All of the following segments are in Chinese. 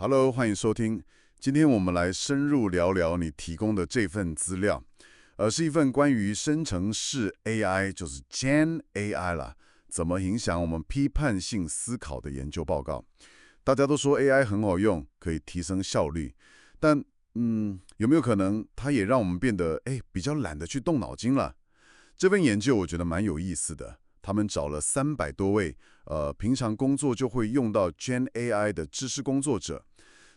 Hello，欢迎收听。今天我们来深入聊聊你提供的这份资料，是一份关于生成式 AI，就是 Gen AI 啦，怎么影响我们批判性思考的研究报告。大家都说 AI 很好用，可以提升效率，但有没有可能它也让我们变得比较懒得去动脑筋了？这份研究我觉得蛮有意思的，他们找了300多位平常工作就会用到 Gen AI 的知识工作者。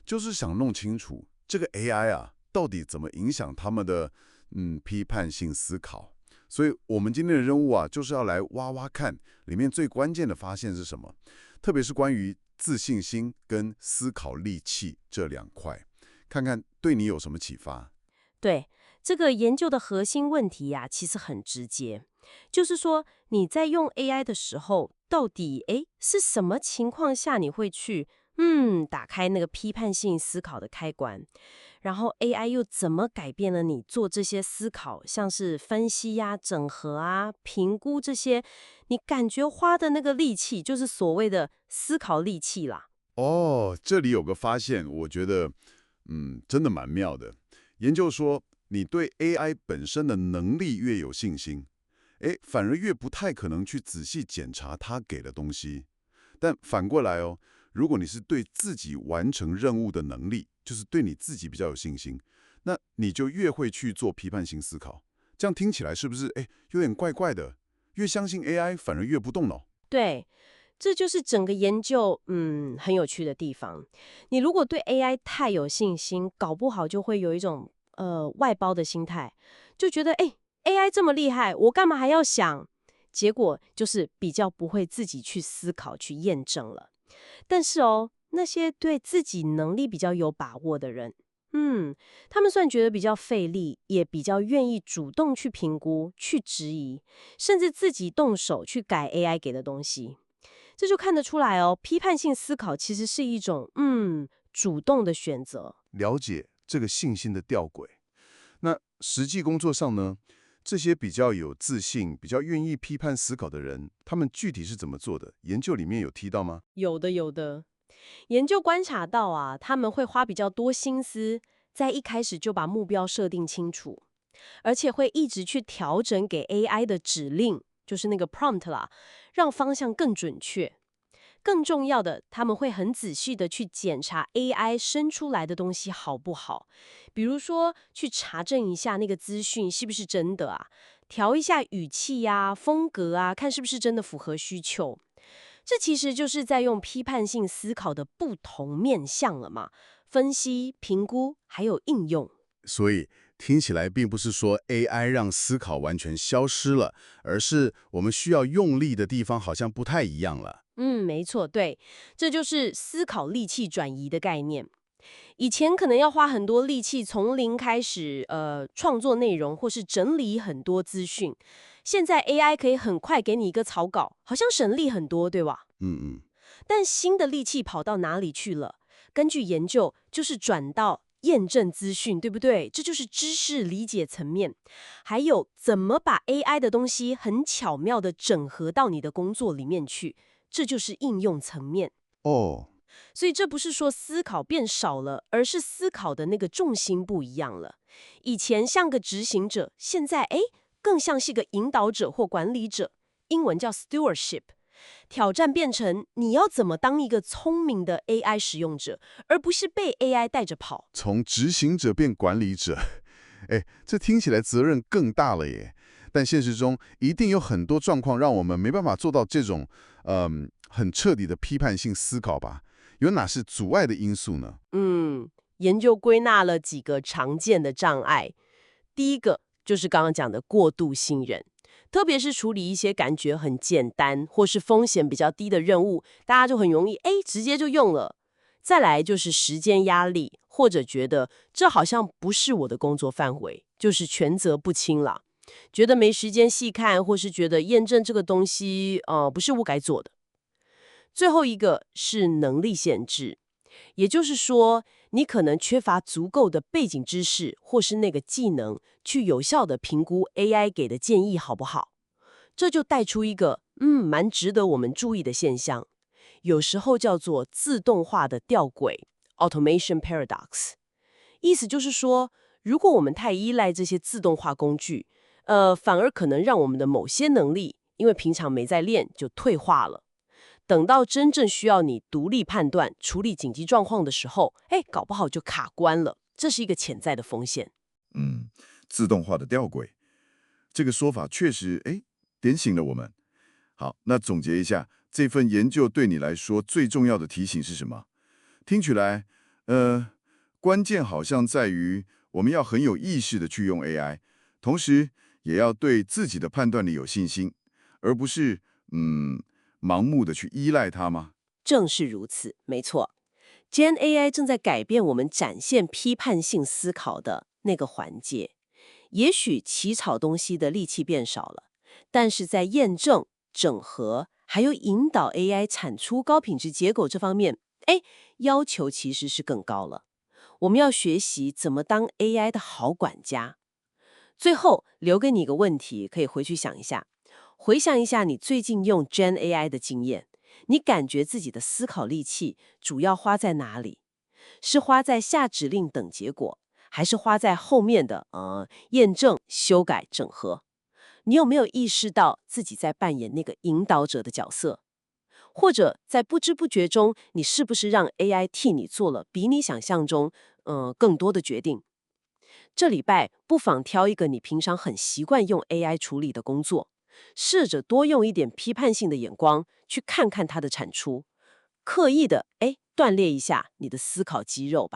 就是想弄清楚这个 AI 啊，到底怎么影响他们的批判性思考。所以我们今天的任务啊，就是要来挖挖看里面最关键的发现是什么，特别是关于自信心跟思考力气这两块，看看对你有什么启发。对，这个研究的核心问题呀，其实很直接，就是说你在用 AI 的时候，到底是什么情况下你会去打开那个批判性思考的开关，然后 AI 又怎么改变了你做这些思考，像是分析呀、整合啊、评估这些，你感觉花的那个力气，就是所谓的思考力气啦。哦，这里有个发现，我觉得真的蛮妙的。研究说，你对 AI 本身的能力越有信心，反而越不太可能去仔细检查它给的东西。但反过来哦，如果你是对自己完成任务的能力，就是对你自己比较有信心，那你就越会去做批判性思考。这样听起来是不是有点怪怪的？越相信 AI 反而越不动脑。对，这就是整个研究很有趣的地方。你如果对 AI 太有信心，搞不好就会有一种外包的心态，就觉得AI 这么厉害，我干嘛还要想？结果就是比较不会自己去思考、去验证了。但是那些对自己能力比较有把握的人，他们虽然觉得比较费力，也比较愿意主动去评估、去质疑，甚至自己动手去改 AI 给的东西。这就看得出来批判性思考其实是一种主动的选择。了解这个信心的吊诡。那实际工作上呢，这些比较有自信、比较愿意批判思考的人，他们具体是怎么做的？研究里面有提到吗？有的，有的。研究观察到啊，他们会花比较多心思，在一开始就把目标设定清楚，而且会一直去调整给 AI 的指令，就是那个 prompt 啦，让方向更准确。更重要的，他们会很仔细的去检查 AI 生出来的东西好不好，比如说去查证一下那个资讯是不是真的啊，调一下语气呀、风格啊，看是不是真的符合需求。这其实就是在用批判性思考的不同面向了嘛，分析、评估还有应用。所以听起来并不是说 AI 让思考完全消失了，而是我们需要用力的地方好像不太一样了。没错，对，这就是思考力气转移的概念。以前可能要花很多力气从零开始，创作内容或是整理很多资讯，现在 AI 可以很快给你一个草稿，好像省力很多，对吧？嗯嗯。但新的力气跑到哪里去了？根据研究，就是转到验证资讯，对不对？这就是知识理解层面，还有怎么把 AI 的东西很巧妙地整合到你的工作里面去，这就是应用层面。哦，所以这不是说思考变少了，而是思考的那个重心不一样了。以前像个执行者，现在更像是个引导者或管理者，英文叫 stewardship。挑战变成你要怎么当一个聪明的 AI 使用者，而不是被 AI 带着跑。从执行者变管理者，这听起来责任更大了耶。但现实中一定有很多状况让我们没办法做到这种，很彻底的批判性思考吧？有哪是阻碍的因素呢？研究归纳了几个常见的障碍。第一个就是刚刚讲的过度信任，特别是处理一些感觉很简单或是风险比较低的任务，大家就很容易直接就用了。再来就是时间压力，或者觉得这好像不是我的工作范围，就是权责不清了，觉得没时间细看，或是觉得验证这个东西不是我该做的。最后一个是能力限制，也就是说，你可能缺乏足够的背景知识或是那个技能，去有效的评估 AI 给的建议好不好。这就带出一个蛮值得我们注意的现象，有时候叫做自动化的吊诡 automation paradox。意思就是说，如果我们太依赖这些自动化工具，反而可能让我们的某些能力，因为平常没在练，就退化了。等到真正需要你独立判断、处理紧急状况的时候，搞不好就卡关了。这是一个潜在的风险。自动化的吊诡，这个说法确实，点醒了我们。好，那总结一下，这份研究对你来说最重要的提醒是什么？听起来，关键好像在于我们要很有意识的去用 AI，同时也要对自己的判断力有信心，而不是盲目的去依赖它吗？正是如此，没错。Gen AI 正在改变我们展现批判性思考的那个环节。也许起草东西的力气变少了，但是在验证、整合，还有引导 AI 产出高品质结果这方面，要求其实是更高了。我们要学习怎么当 AI 的好管家。最后，留给你一个问题，可以回去想一下，回想一下你最近用 Gen AI 的经验，你感觉自己的思考力气主要花在哪里？是花在下指令等结果，还是花在后面的验证、修改、整合？你有没有意识到自己在扮演那个引导者的角色？或者在不知不觉中，你是不是让 AI 替你做了比你想象中更多的决定？这礼拜不妨挑一个你平常很习惯用 AI 处理的工作，试着多用一点批判性的眼光去看看它的产出，刻意的锻炼一下你的思考肌肉吧。